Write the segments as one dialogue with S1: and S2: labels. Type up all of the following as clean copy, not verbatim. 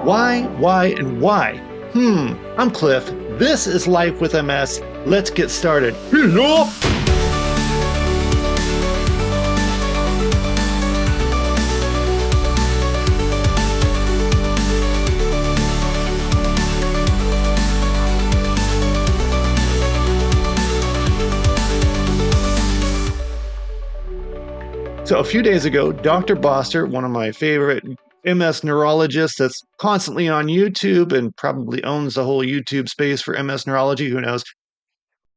S1: Why, and why? I'm Cliff. This is Life with MS. Let's get started. Hello! So a few days ago, Dr. Boster, one of my favorite MS neurologists that's constantly on YouTube and probably owns the whole YouTube space for MS neurology, who knows,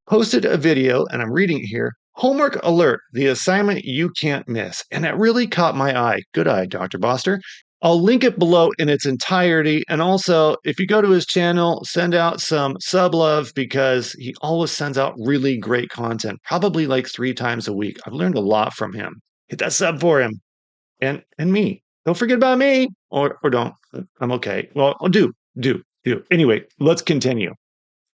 S1: posted a video, and I'm reading it here, Homework Alert, the assignment you can't miss. And it really caught my eye. Good eye, Dr. Boster. I'll link it below in its entirety. And also, if you go to his channel, send out some sub love because he always sends out really great content, probably like 3 times a week. I've learned a lot from him. Hit that sub for him and me. Don't forget about me or don't. I'm okay. Well, I'll do. Anyway, let's continue.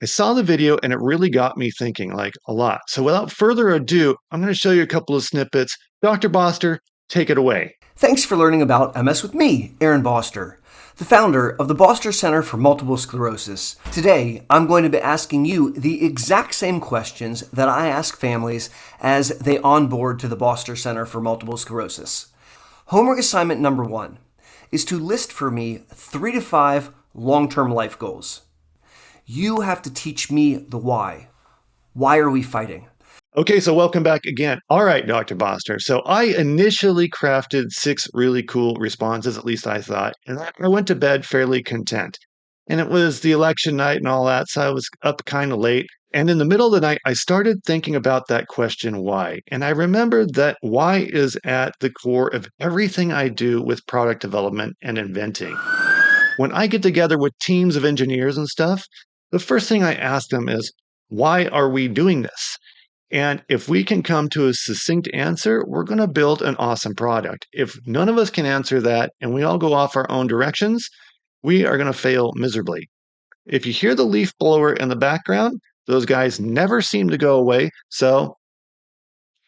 S1: I saw the video and it really got me thinking like a lot. So without further ado, I'm going to show you a couple of snippets. Dr. Boster, take it away.
S2: Thanks for learning about MS with me, Aaron Boster, the founder of the Boster Center for Multiple Sclerosis. Today, I'm going to be asking you the exact same questions that I ask families as they onboard to the Boster Center for Multiple Sclerosis. Homework assignment number 1 is to list for me 3 to 5 long-term life goals. You have to teach me the why. Why are we fighting?
S1: Okay, so welcome back again. All right, Dr. Boster. So I initially crafted 6 really cool responses, at least I thought, and I went to bed fairly content. And it was the election night and all that, so I was up kind of late. And in the middle of the night, I started thinking about that question, why? And I remembered that why is at the core of everything I do with product development and inventing. When I get together with teams of engineers and stuff, the first thing I ask them is, why are we doing this? And if we can come to a succinct answer, we're going to build an awesome product. If none of us can answer that and we all go off our own directions, we are going to fail miserably. If you hear the leaf blower in the background, those guys never seem to go away. So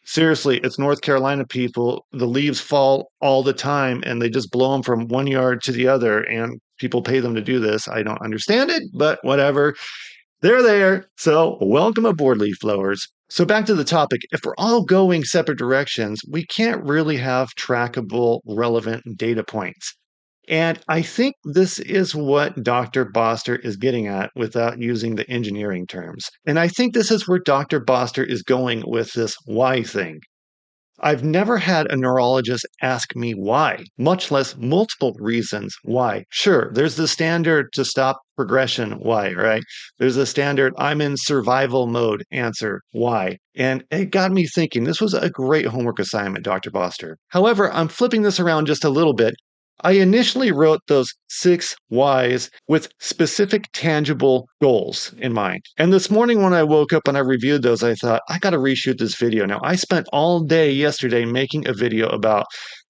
S1: seriously, it's North Carolina people. The leaves fall all the time and they just blow them from one yard to the other. And people pay them to do this. I don't understand it, but whatever. They're there. So welcome aboard, leaf blowers. So back to the topic. If we're all going separate directions, we can't really have trackable, relevant data points. And I think this is what Dr. Boster is getting at without using the engineering terms. And I think this is where Dr. Boster is going with this why thing. I've never had a neurologist ask me why, much less multiple reasons why. Sure, there's the standard to stop progression, why, right? There's the standard I'm in survival mode answer, why? And it got me thinking, this was a great homework assignment, Dr. Boster. However, I'm flipping this around just a little bit. I initially wrote those 6 whys with specific tangible goals in mind. And this morning when I woke up and I reviewed those, I thought, I got to reshoot this video. Now, I spent all day yesterday making a video about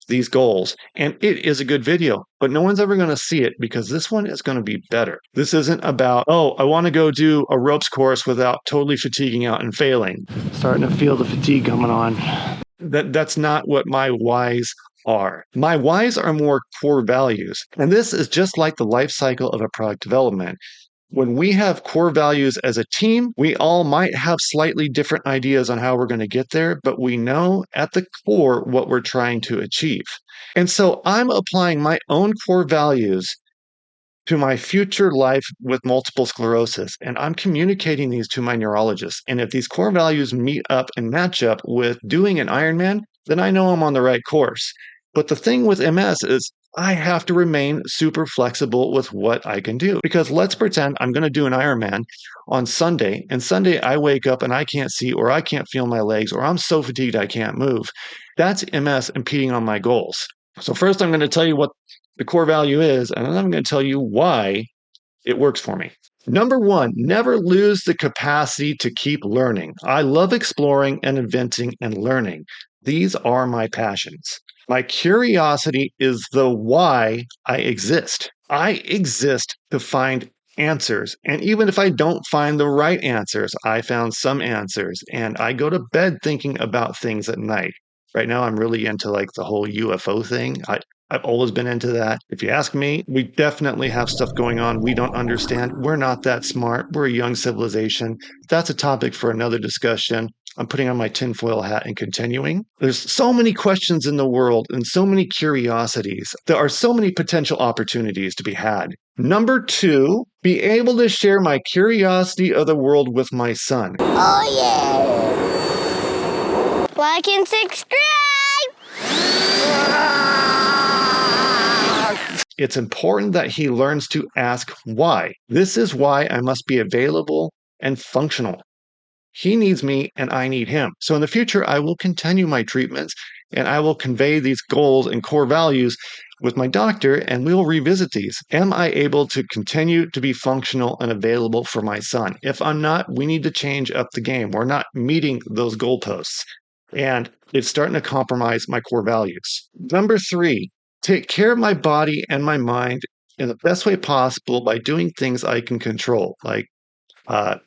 S1: these goals, and it is a good video, but no one's ever going to see it because this one is going to be better. This isn't about, oh, I want to go do a ropes course without totally fatiguing out and failing. Starting to feel the fatigue coming on. That's not what my whys are. My whys are more core values. And this is just like the life cycle of a product development. When we have core values as a team, we all might have slightly different ideas on how we're going to get there, but we know at the core what we're trying to achieve. And so I'm applying my own core values to my future life with multiple sclerosis, and I'm communicating these to my neurologist. And if these core values meet up and match up with doing an Ironman, then I know I'm on the right course. But the thing with MS is I have to remain super flexible with what I can do. Because let's pretend I'm going to do an Ironman on Sunday, and Sunday I wake up and I can't see or I can't feel my legs or I'm so fatigued I can't move. That's MS impeding on my goals. So first I'm going to tell you what the core value is, and then I'm going to tell you why it works for me. Number 1, never lose the capacity to keep learning. I love exploring and inventing and learning. These are my passions. My curiosity is the why I exist. I exist to find answers. And even if I don't find the right answers, I found some answers. And I go to bed thinking about things at night. Right now, I'm really into like the whole UFO thing. I've always been into that. If you ask me, we definitely have stuff going on we don't understand. We're not that smart. We're a young civilization. That's a topic for another discussion. I'm putting on my tinfoil hat and continuing. There's so many questions in the world and so many curiosities. There are so many potential opportunities to be had. Number 2, be able to share my curiosity of the world with my son.
S3: Oh, yeah. Like and subscribe.
S1: It's important that he learns to ask why. This is why I must be available and functional. He needs me and I need him. So in the future, I will continue my treatments and I will convey these goals and core values with my doctor and we will revisit these. Am I able to continue to be functional and available for my son? If I'm not, we need to change up the game. We're not meeting those goalposts. And it's starting to compromise my core values. Number 3, take care of my body and my mind in the best way possible by doing things I can control, like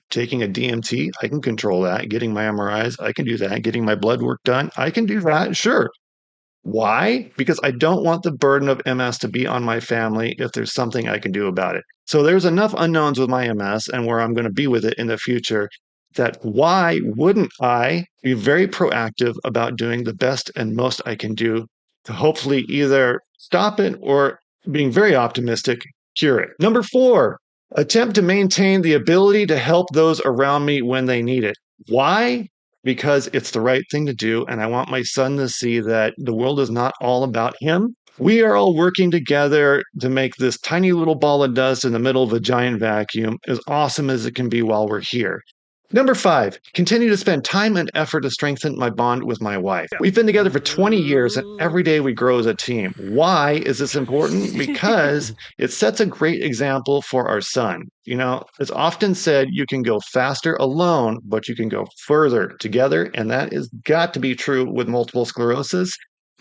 S1: taking a DMT, I can control that. Getting my MRIs, I can do that. Getting my blood work done, I can do that. Sure. Why? Because I don't want the burden of MS to be on my family if there's something I can do about it. So there's enough unknowns with my MS and where I'm going to be with it in the future that why wouldn't I be very proactive about doing the best and most I can do to hopefully either stop it or being very optimistic, cure it. Number 4, attempt to maintain the ability to help those around me when they need it. Why? Because it's the right thing to do, and I want my son to see that the world is not all about him. We are all working together to make this tiny little ball of dust in the middle of a giant vacuum as awesome as it can be while we're here. Number 5, continue to spend time and effort to strengthen my bond with my wife. We've been together for 20 years and every day we grow as a team. Why is this important? Because it sets a great example for our son. You know, it's often said you can go faster alone, but you can go further together. And that has got to be true with multiple sclerosis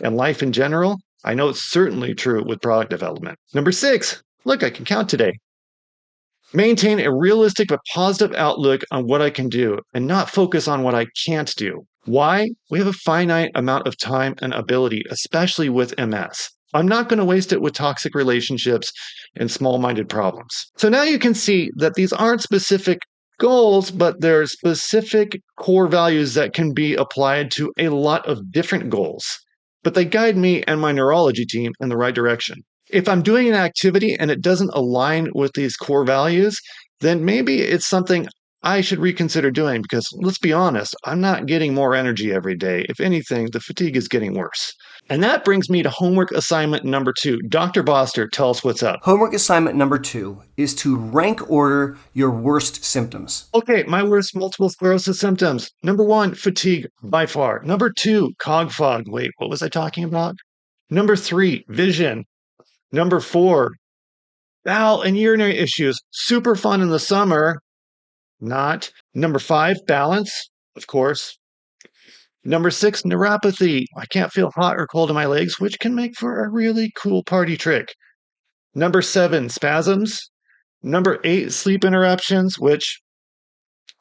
S1: and life in general. I know it's certainly true with product development. Number 6, look, I can count today. Maintain a realistic but positive outlook on what I can do and not focus on what I can't do. Why? We have a finite amount of time and ability, especially with MS. I'm not going to waste it with toxic relationships and small-minded problems. So now you can see that these aren't specific goals, but they're specific core values that can be applied to a lot of different goals. But they guide me and my neurology team in the right direction. If I'm doing an activity and it doesn't align with these core values, then maybe it's something I should reconsider doing because let's be honest, I'm not getting more energy every day. If anything, the fatigue is getting worse. And that brings me to homework assignment number 2. Dr. Boster, tell us what's up.
S2: Homework assignment number 2 is to rank order your worst symptoms.
S1: Okay, my worst multiple sclerosis symptoms. Number 1, fatigue by far. Number 2, cog fog. Wait, what was I talking about? Number 3, vision. Number 4, bowel and urinary issues. Super fun in the summer. Not. Number 5, balance, of course. Number 6, neuropathy. I can't feel hot or cold in my legs, which can make for a really cool party trick. Number 7, spasms. Number 8, sleep interruptions, which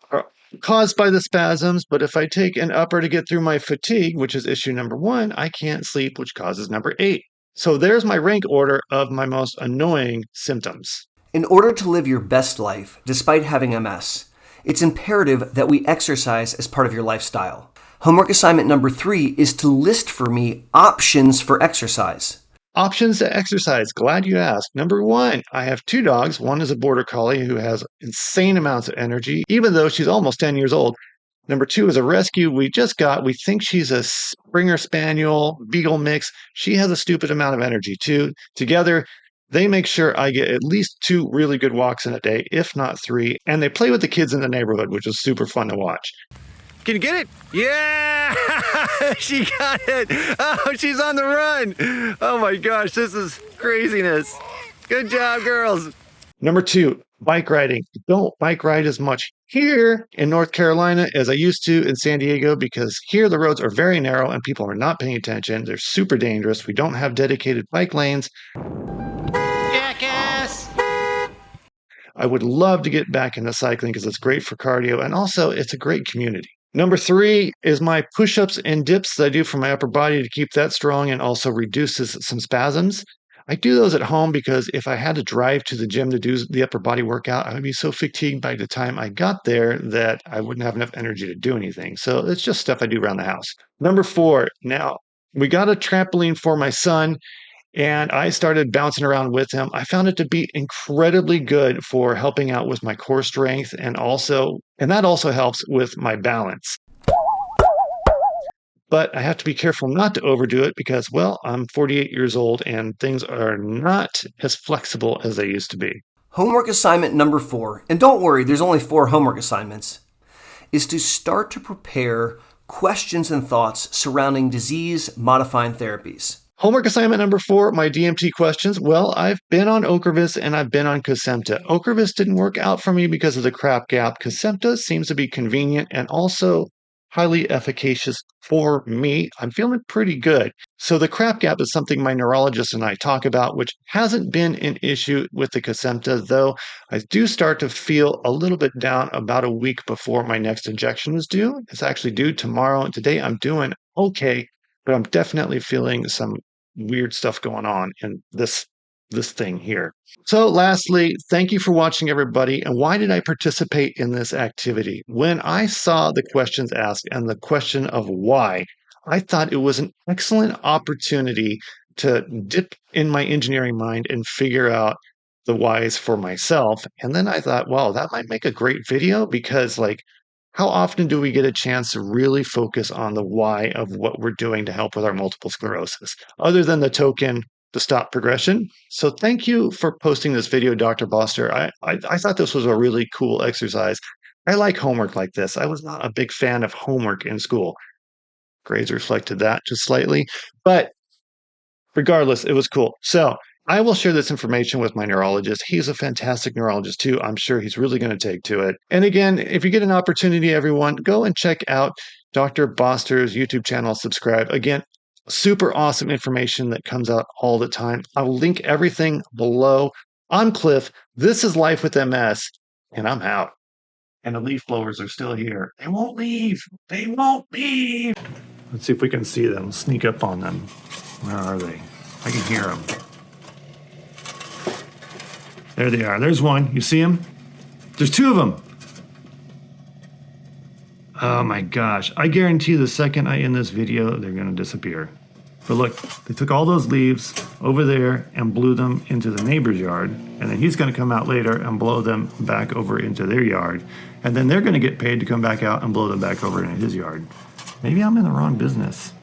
S1: are caused by the spasms, but if I take an upper to get through my fatigue, which is issue number 1, I can't sleep, which causes number 8. So there's my rank order of my most annoying symptoms.
S2: In order to live your best life, despite having MS, it's imperative that we exercise as part of your lifestyle. Homework assignment number 3 is to list for me options for exercise.
S1: Options to exercise. Glad you asked. Number 1, I have 2 dogs. One is a border collie who has insane amounts of energy, even though she's almost 10 years old. Number 2 is a rescue we just got. We think she's a Springer Spaniel Beagle mix. She has a stupid amount of energy too. Together, they make sure I get at least 2 really good walks in a day, if not 3. And they play with the kids in the neighborhood, which is super fun to watch.
S4: Can you get it? Yeah! She got it! Oh, she's on the run! Oh my gosh, this is craziness. Good job, girls.
S1: Number 2, bike riding. Don't bike ride as much here in North Carolina as I used to in San Diego because here the roads are very narrow and people are not paying attention. They're super dangerous. We don't have dedicated bike lanes.
S4: Jackass!
S1: I would love to get back into cycling because it's great for cardio and also it's a great community. Number 3 is my push-ups and dips that I do for my upper body to keep that strong and also reduces some spasms. I do those at home because if I had to drive to the gym to do the upper body workout, I would be so fatigued by the time I got there that I wouldn't have enough energy to do anything. So it's just stuff I do around the house. Number 4, now we got a trampoline for my son and I started bouncing around with him. I found it to be incredibly good for helping out with my core strength and that also helps with my balance. But I have to be careful not to overdo it because, well, I'm 48 years old and things are not as flexible as they used to be.
S2: Homework assignment number 4, and don't worry, there's only 4 homework assignments, is to start to prepare questions and thoughts surrounding disease-modifying therapies.
S1: Homework assignment number 4, my DMT questions. Well, I've been on Ocrevus and I've been on Kesimpta. Ocrevus didn't work out for me because of the crap gap. Kesimpta seems to be convenient and also highly efficacious for me. I'm feeling pretty good. So the crap gap is something my neurologist and I talk about, which hasn't been an issue with the Kesimpta, though I do start to feel a little bit down about a week before my next injection is due. It's actually due tomorrow, and today I'm doing okay, but I'm definitely feeling some weird stuff going on in this thing here. So lastly, thank you for watching, everybody. And why did I participate in this activity? When I saw the questions asked and the question of why, I thought it was an excellent opportunity to dip in my engineering mind and figure out the whys for myself. And then I thought, wow, that might make a great video because how often do we get a chance to really focus on the why of what we're doing to help with our multiple sclerosis, other than the token to stop progression? So thank you for posting this video, Dr. Boster. I thought this was a really cool exercise. I like homework like this. I was not a big fan of homework in school. Grades reflected that just slightly, but regardless, it was cool. So I will share this information with my neurologist. He's a fantastic neurologist too. I'm sure he's really going to take to it. And again, if you get an opportunity, everyone, go and check out Dr. Boster's YouTube channel. Subscribe. Again, super awesome information that comes out all the time. I'll link everything below. I'm Cliff. This is Life with MS, and I'm out. And the leaf blowers are still here. They won't leave. They won't leave. Let's see if we can see them. Sneak up on them. Where are they? I can hear them. There they are. There's one. You see them? There's 2 of them. Oh my gosh. I guarantee the second I end this video, they're going to disappear. But look, they took all those leaves over there and blew them into the neighbor's yard. And then he's going to come out later and blow them back over into their yard. And then they're going to get paid to come back out and blow them back over into his yard. Maybe I'm in the wrong business.